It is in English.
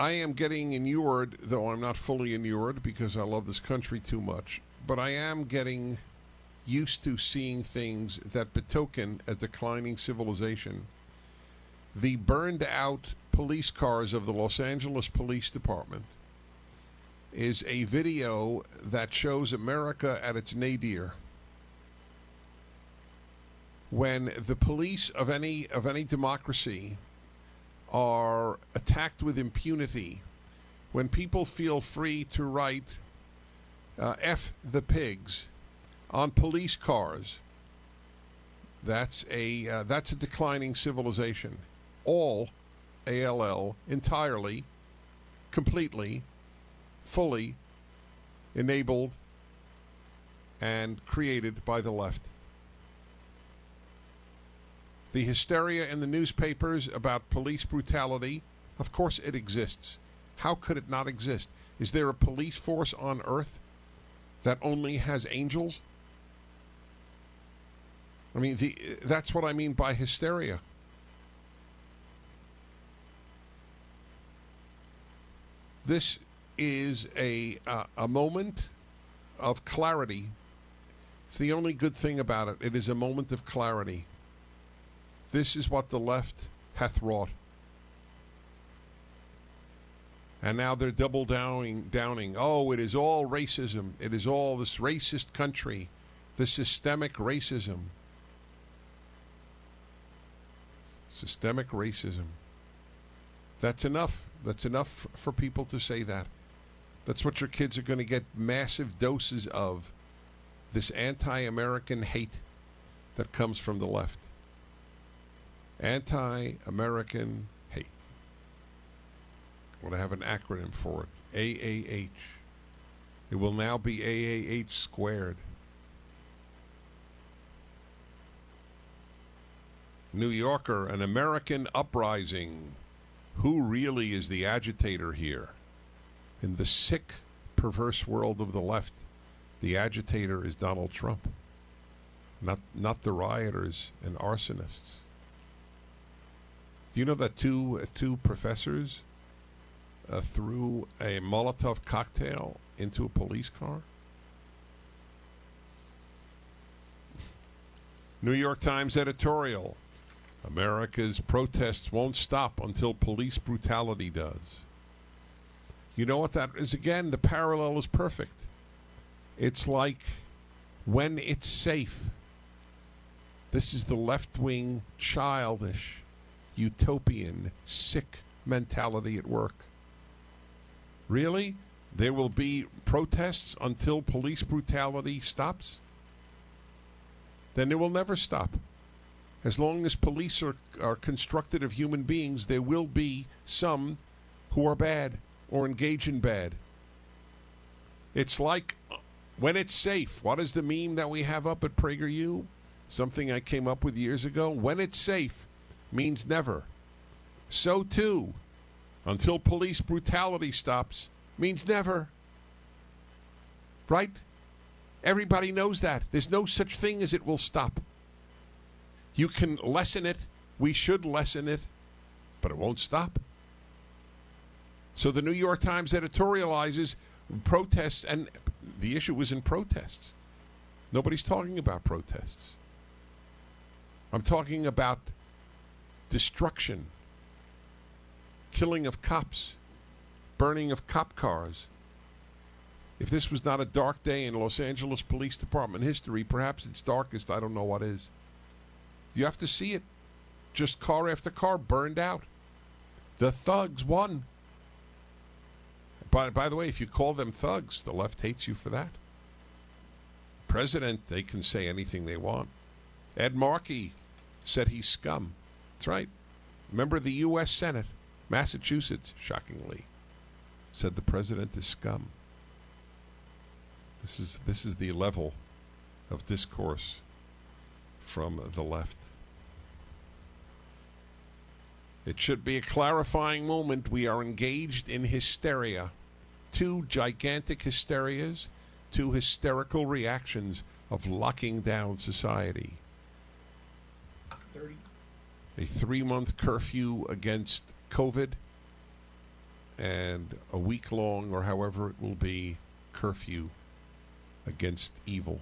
I am getting inured, though I'm not fully inured because I love this country too much, but I am getting used to seeing things that betoken a declining civilization. The burned out police cars of the Los Angeles Police Department is a video that shows America at its nadir. When the police of any democracy are attacked with impunity, when people feel free to write F the pigs on police cars, that's a declining civilization. All, ALL, entirely, completely, fully enabled and created by the left. The hysteria in the newspapers about police brutality, of course it exists. How could it not exist? Is there a police force on earth that only has angels? I mean, that's what I mean by hysteria. This is a moment of clarity. It's the only good thing about it. It is a moment of clarity. This is what the left hath wrought. And now they're double downing. Oh, it is all racism. It is all this racist country, the systemic racism. Systemic racism. That's enough. That's enough for people to say that. That's what your kids are going to get massive doses of. This anti-American hate that comes from the left. Anti-American hate. I'm going to have an acronym for it. AAH. It will now be AAH squared. New Yorker, an American uprising. Who really is the agitator here? In the sick, perverse world of the left, the agitator is Donald Trump, not the rioters and arsonists. Do you know that two professors threw a Molotov cocktail into a police car? New York Times editorial. America's protests won't stop until police brutality does. You know what that is? Again, the parallel is perfect. It's like when it's safe. This is the left-wing, childish, utopian, sick mentality at work. Really? There will be protests until police brutality stops? Then it will never stop. As long as police are constructed of human beings, there will be some who are bad or engage in bad. It's like when it's safe. What is the meme that we have up at PragerU? Something I came up with years ago. When it's safe means never. So too, until police brutality stops means never. Right? Everybody knows that. There's no such thing as it will stop. You can lessen it. We should lessen it. But it won't stop. So the New York Times editorializes protests, and the issue was in protests. Nobody's talking about protests. I'm talking about destruction, killing of cops, burning of cop cars. If this was not a dark day in Los Angeles Police Department history, perhaps its darkest, I don't know what is. You have to see it. Just car after car burned out. The thugs won. By the way, if you call them thugs, the left hates you for that. President, they can say anything they want. Ed Markey said he's scum. That's right. Member of the U.S. Senate, Massachusetts, shockingly, said the president is scum. This is the level of discourse from the left. It should be a clarifying moment. We are engaged in hysteria. Two gigantic hysterias, two hysterical reactions of locking down society. A 3-month curfew against COVID and a week long, or however it will be, curfew against evil.